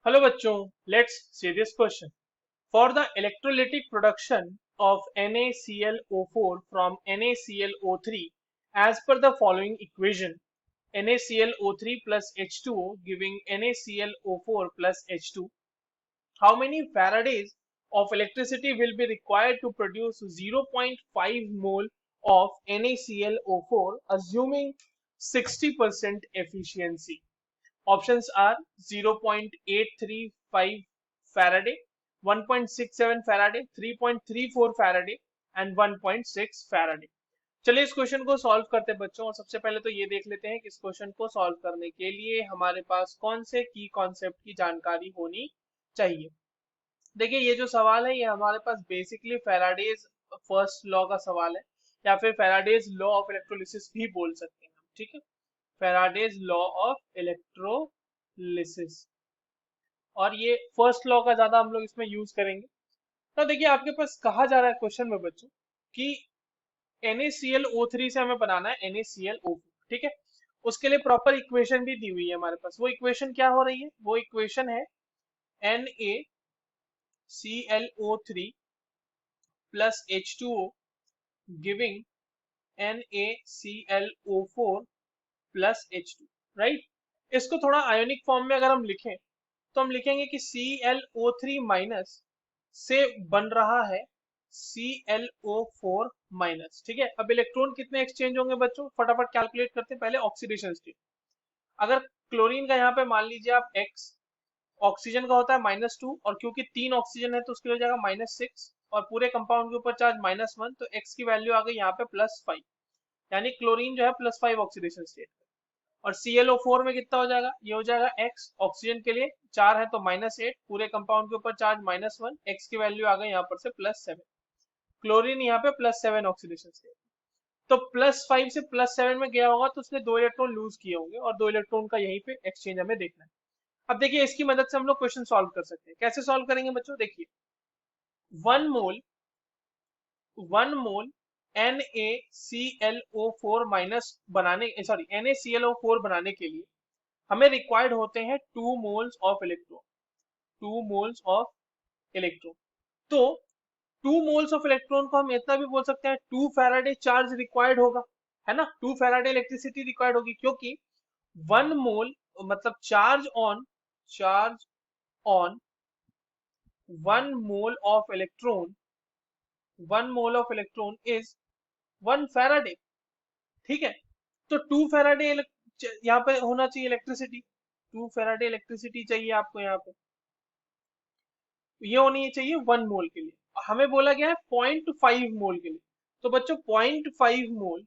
Hello बच्चों, let's see this question. For the electrolytic production of NaClO4 from NaClO3 as per the following equation, NaClO3 plus H2O giving NaClO4 plus H2, how many faradays of electricity will be required to produce 0.5 mole of NaClO4 assuming 60% efficiency? Options are 0.835 Faraday, 1.67 Faraday, 3.34 Faraday and 1.6 Faraday. चलिए इस question को solve करते हैं बच्चों, और सबसे पहले तो ये देख लेते हैं कि इस क्वेश्चन को सॉल्व करने के लिए हमारे पास कौन से की कॉन्सेप्ट की जानकारी होनी चाहिए. देखिए, ये जो सवाल है ये हमारे पास बेसिकली फेराडेज फर्स्ट लॉ का सवाल है, या फिर फेराडेज लॉ ऑफ इलेक्ट्रोलिसिस भी बोल सकते हैं हम. ठीक है, फेराडेज लॉ ऑफ इलेक्ट्रोलिसिस, और ये फर्स्ट लॉ का ज्यादा हम लोग इसमें यूज करेंगे. तो देखिए, आपके पास कहा जा रहा है क्वेश्चन में बच्चों कि NaClO3 से हमें बनाना है NaClO4. ठीक है, उसके लिए प्रॉपर इक्वेशन भी दी हुई है हमारे पास. वो इक्वेशन क्या हो रही है? वो इक्वेशन है NaClO3 plus H2O giving NaClO4 plus H2, right. इसको थोड़ा आयोनिक फॉर्म में अगर हम लिखें तो हम लिखेंगे कि ClO3 माइनस से बन रहा है ClO4 माइनस. ठीक है, अब इलेक्ट्रॉन कितने एक्सचेंज होंगे बच्चों, फटाफट कैलकुलेट करते हैं पहले ऑक्सीडेशन स्टेट. अगर क्लोरीन का यहाँ पे मान लीजिए आप X, ऑक्सीजन का होता है -2, और क्योंकि 3 ऑक्सीजन है तो उसके हो जाएगा -6, और पूरे कंपाउंड के ऊपर चार्ज -1, तो X की वैल्यू आ गई यहाँ पे +5, यानी क्लोरीन जो है +5 ऑक्सीडेशन स्टेट. और ClO4 में कितना हो जाएगा? ये हो जाएगा X, ऑक्सीजन के लिए 4 है तो -8, पूरे कंपाउंड के ऊपर चार्ज -1, X की वैल्यू आ गई यहाँ पर से +7, क्लोरीन यहाँ पे +7 ऑक्सीडेशन स्टेट. तो +5 से +7 में गया होगा तो उसने 2 इलेक्ट्रॉन लूज किए होंगे, और 2 इलेक्ट्रॉन का यहीं पे एक्सचेंज हमें देखना है. अब देखिए, इसकी मदद से हम लोग क्वेश्चन सॉल्व कर सकते हैं. कैसे सॉल्व करेंगे बच्चों? देखिए, 1 मोल NaClO4 माइनस बनाने, सॉरी, NaClO4 बनाने के लिए हमें रिक्वायर्ड होते हैं 2 moles of electron. 2 moles of electron. तो 2 मोल्स ऑफ इलेक्ट्रॉन को हम इतना भी बोल सकते हैं 2 फैराडे चार्ज रिक्वायर्ड होगा, है ना. 2 फैराडे इलेक्ट्रिसिटी रिक्वायर्ड होगी, क्योंकि 1 मोल मतलब charge on 1 mole of electron, 1 mole of electron is 1 Faraday. ठीक है, तो 2 फैराडे यहाँ पे होना चाहिए इलेक्ट्रिसिटी. 2 फैराडे इलेक्ट्रिसिटी चाहिए आपको यहाँ पे, ये होनी चाहिए 1 मोल के लिए. हमें बोला गया है 0.5 मोल के लिए. तो बच्चों 0.5 मोल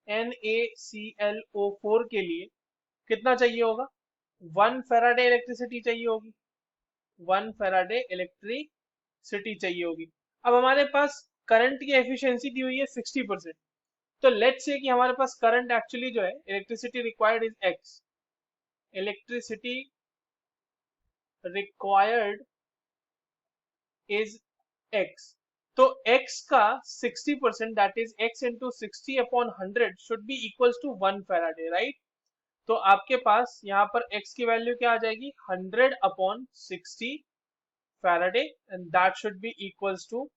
NaClO4 के लिए कितना चाहिए होगा? 1 फैराडे इलेक्ट्रिसिटी चाहिए होगी. 1 फैराडे इलेक्ट्रिसिटी चाहिए होगी. अब हमारे पास करंट की एफिशिएंसी दी हुई है 60%. तो लेट्स से कि हमारे पास करंट एक्चुअली जो है, electricity required is X, electricity required is X. तो X का 60%, that is X into 60/100 should be equals to 1 faraday, right. तो आपके पास यहाँ पर X की वैल्यू क्या आ जाएगी? 100/60 faraday, and that should be equals to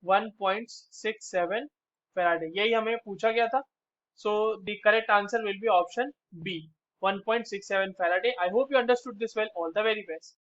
1.67 faraday. यही हमें पूछा गया था. So the correct answer will be option B, 1.67 faraday. I hope you understood this well. All the very best.